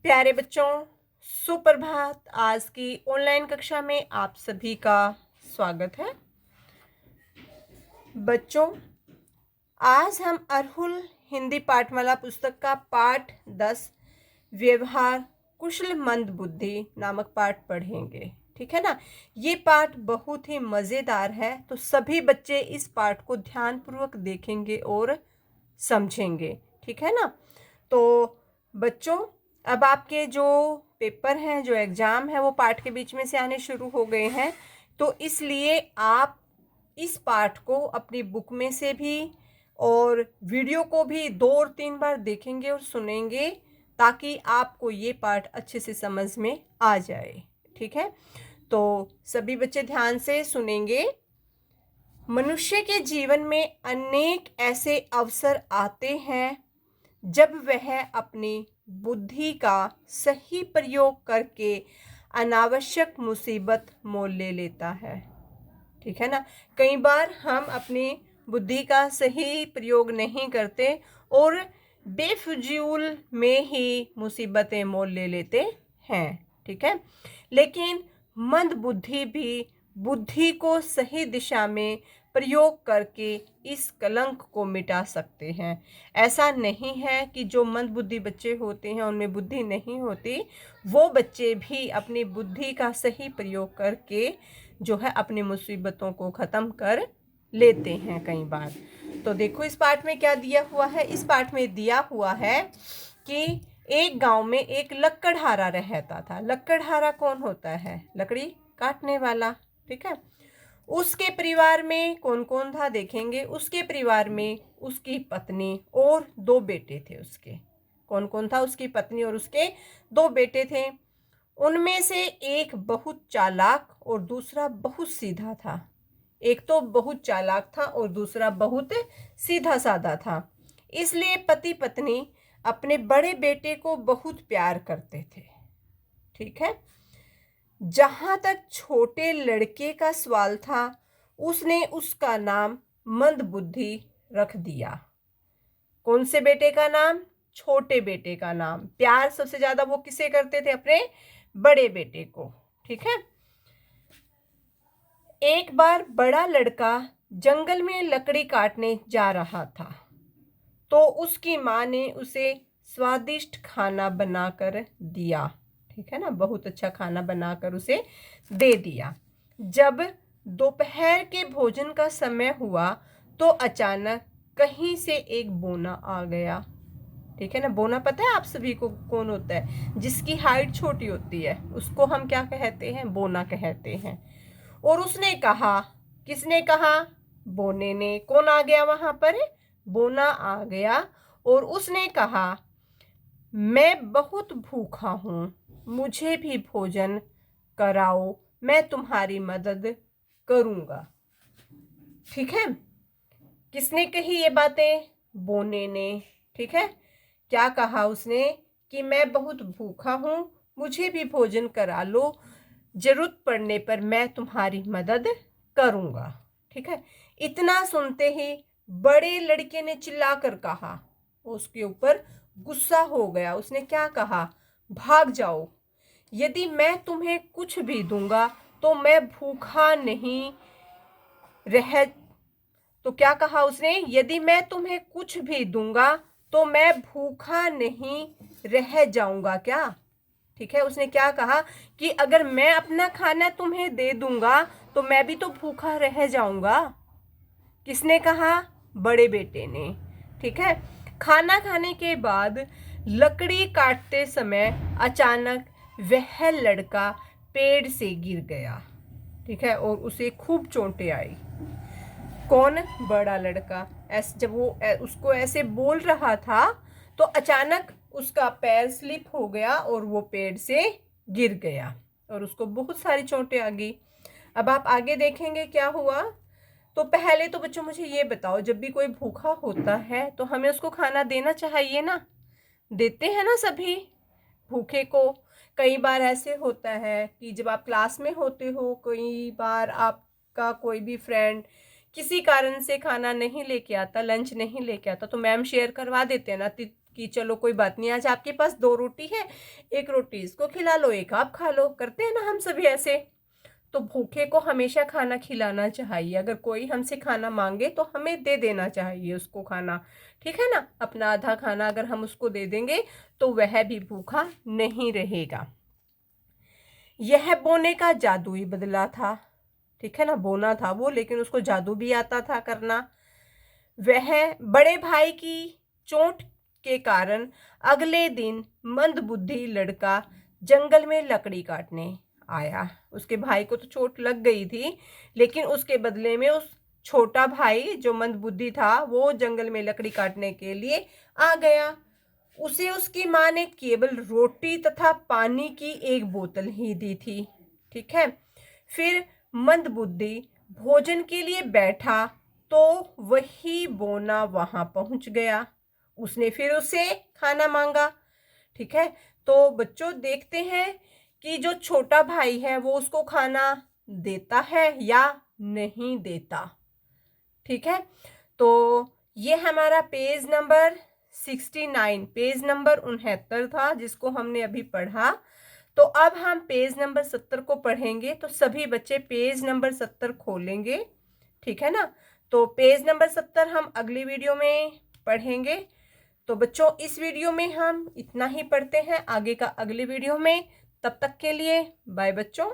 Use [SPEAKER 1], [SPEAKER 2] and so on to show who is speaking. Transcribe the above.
[SPEAKER 1] प्यारे बच्चों, सुप्रभात। आज की ऑनलाइन कक्षा में आप सभी का स्वागत है। बच्चों, आज हम अरहुल हिंदी पाठमाला पुस्तक का पाठ 10 व्यवहार कुशल मंद बुद्धि नामक पाठ पढ़ेंगे। ठीक है ना। ये पाठ बहुत ही मज़ेदार है, तो सभी बच्चे इस पाठ को ध्यानपूर्वक देखेंगे और समझेंगे। ठीक है ना। तो बच्चों, अब आपके जो पेपर हैं, जो एग्ज़ाम है, वो पाठ के बीच में से आने शुरू हो गए हैं। तो इसलिए आप इस पाठ को अपनी बुक में से भी और वीडियो को भी 2 और 3 बार देखेंगे और सुनेंगे, ताकि आपको ये पाठ अच्छे से समझ में आ जाए। ठीक है। तो सभी बच्चे ध्यान से सुनेंगे। मनुष्य के जीवन में अनेक ऐसे अवसर आते हैं जब वह अपनी बुद्धि का सही प्रयोग करके अनावश्यक मुसीबत मोल ले लेता है। ठीक है ना। कई बार हम अपनी बुद्धि का सही प्रयोग नहीं करते और बेफिजूल में ही मुसीबतें मोल ले लेते हैं। ठीक है। लेकिन मंद बुद्धि भी बुद्धि को सही दिशा में प्रयोग करके इस कलंक को मिटा सकते हैं। ऐसा नहीं है कि जो मंद बुद्धि बच्चे होते हैं उनमें बुद्धि नहीं होती। वो बच्चे भी अपनी बुद्धि का सही प्रयोग करके जो है अपनी मुसीबतों को ख़त्म कर लेते हैं कई बार। तो देखो इस पाठ में क्या दिया हुआ है। इस पाठ में दिया हुआ है कि एक गांव में एक लकड़हारा रहता था। लकड़हारा कौन होता है? लकड़ी काटने वाला। ठीक है। उसके परिवार में कौन कौन था देखेंगे। उसके परिवार में उसकी पत्नी और 2 बेटे थे उसके। कौन कौन था? उसकी पत्नी और उसके 2 बेटे थे। उनमें से एक बहुत चालाक और दूसरा बहुत सीधा था। एक तो बहुत चालाक था और दूसरा बहुत सीधा साधा था। इसलिए पति पत्नी अपने बड़े बेटे को बहुत प्यार करते थे। ठीक है। जहां तक छोटे लड़के का सवाल था, उसने उसका नाम मंदबुद्धि रख दिया। कौन से बेटे का नाम? छोटे बेटे का नाम। प्यार सबसे ज्यादा वो किसे करते थे? अपने बड़े बेटे को। ठीक है। एक बार बड़ा लड़का जंगल में लकड़ी काटने जा रहा था, तो उसकी माँ ने उसे स्वादिष्ट खाना बनाकर दिया। ठीक है ना। बहुत अच्छा खाना बनाकर उसे दे दिया। जब दोपहर के भोजन का समय हुआ तो अचानक कहीं से एक बोना आ गया। ठीक है ना। बोना पता है आप सभी को कौन होता है? जिसकी हाइट छोटी होती है उसको हम क्या कहते हैं? बोना कहते हैं। और उसने कहा, किसने कहा? बोने ने। कौन आ गया वहां पर? बोना आ गया और उसने कहा, मैं बहुत भूखा हूं, मुझे भी भोजन कराओ, मैं तुम्हारी मदद करूंगा। ठीक है। किसने कही ये बातें? बोने ने। ठीक है। क्या कहा उसने? कि मैं बहुत भूखा हूं, मुझे भी भोजन करा लो, जरूरत पड़ने पर मैं तुम्हारी मदद करूंगा। ठीक है। इतना सुनते ही बड़े लड़के ने चिल्लाकर कहा, उसके ऊपर गुस्सा हो गया। उसने क्या कहा? भाग जाओ, यदि मैं तुम्हें कुछ भी दूंगा तो मैं भूखा नहीं रह तो क्या कहा उसने? यदि मैं तुम्हें कुछ भी दूंगा तो मैं भूखा नहीं रह जाऊंगा क्या? ठीक है। उसने क्या कहा कि अगर मैं अपना खाना तुम्हें दे दूंगा तो मैं भी तो भूखा रह जाऊंगा। किसने कहा? बड़े बेटे ने। ठीक है। खाना खाने के बाद लकड़ी काटते समय अचानक वह लड़का पेड़ से गिर गया। ठीक है। और उसे खूब चोटें आई। कौन? बड़ा लड़का। जब वो उसको ऐसे बोल रहा था तो अचानक उसका पैर स्लिप हो गया और वो पेड़ से गिर गया और उसको बहुत सारी चोटें आ गई। अब आप आगे देखेंगे क्या हुआ। तो पहले तो बच्चों मुझे ये बताओ, जब भी कोई भूखा होता है तो हमें उसको खाना देना चाहिए ना? देते हैं ना सभी भूखे को। कई बार ऐसे होता है कि जब आप क्लास में होते हो, कई बार आपका कोई भी फ्रेंड किसी कारण से खाना नहीं लेके आता, लंच नहीं लेके आता, तो मैम शेयर करवा देते हैं ना कि चलो कोई बात नहीं, आज आपके पास 2 रोटी है, 1 रोटी इसको खिला लो, 1 आप खा लो। करते हैं ना हम सभी ऐसे। तो भूखे को हमेशा खाना खिलाना चाहिए। अगर कोई हमसे खाना मांगे तो हमें दे देना चाहिए उसको खाना, ठीक है ना। अपना आधा खाना अगर हम उसको दे देंगे तो वह भी भूखा नहीं रहेगा। यह बोने का जादुई बदला था, ठीक है ना। बोना था वो, लेकिन उसको जादू भी आता था करना। वह बड़े भाई की चोट के कारण अगले दिन मंदबुद्धि लड़का जंगल में लकड़ी काटने आया। उसके भाई को तो चोट लग गई थी, लेकिन उसके बदले में उस छोटा भाई जो मंदबुद्धि था वो जंगल में लकड़ी काटने के लिए आ गया। उसे उसकी माँ ने केवल रोटी तथा पानी की एक बोतल ही दी थी, ठीक है। फिर मंदबुद्धि भोजन के लिए बैठा तो वही बोना वहां पहुंच गया। उसने फिर उसे खाना मांगा, ठीक है। तो बच्चों देखते हैं कि जो छोटा भाई है वो उसको खाना देता है या नहीं देता, ठीक है। तो ये हमारा पेज नंबर 69, पेज नंबर 69 था जिसको हमने अभी पढ़ा। तो अब हम पेज नंबर 70 को पढ़ेंगे। तो सभी बच्चे पेज नंबर 70 खोलेंगे, ठीक है ना। तो पेज नंबर 70 हम अगली वीडियो में पढ़ेंगे। तो बच्चों इस वीडियो में हम इतना ही पढ़ते हैं, आगे का अगली वीडियो में। तब तक के लिए बाय बच्चों।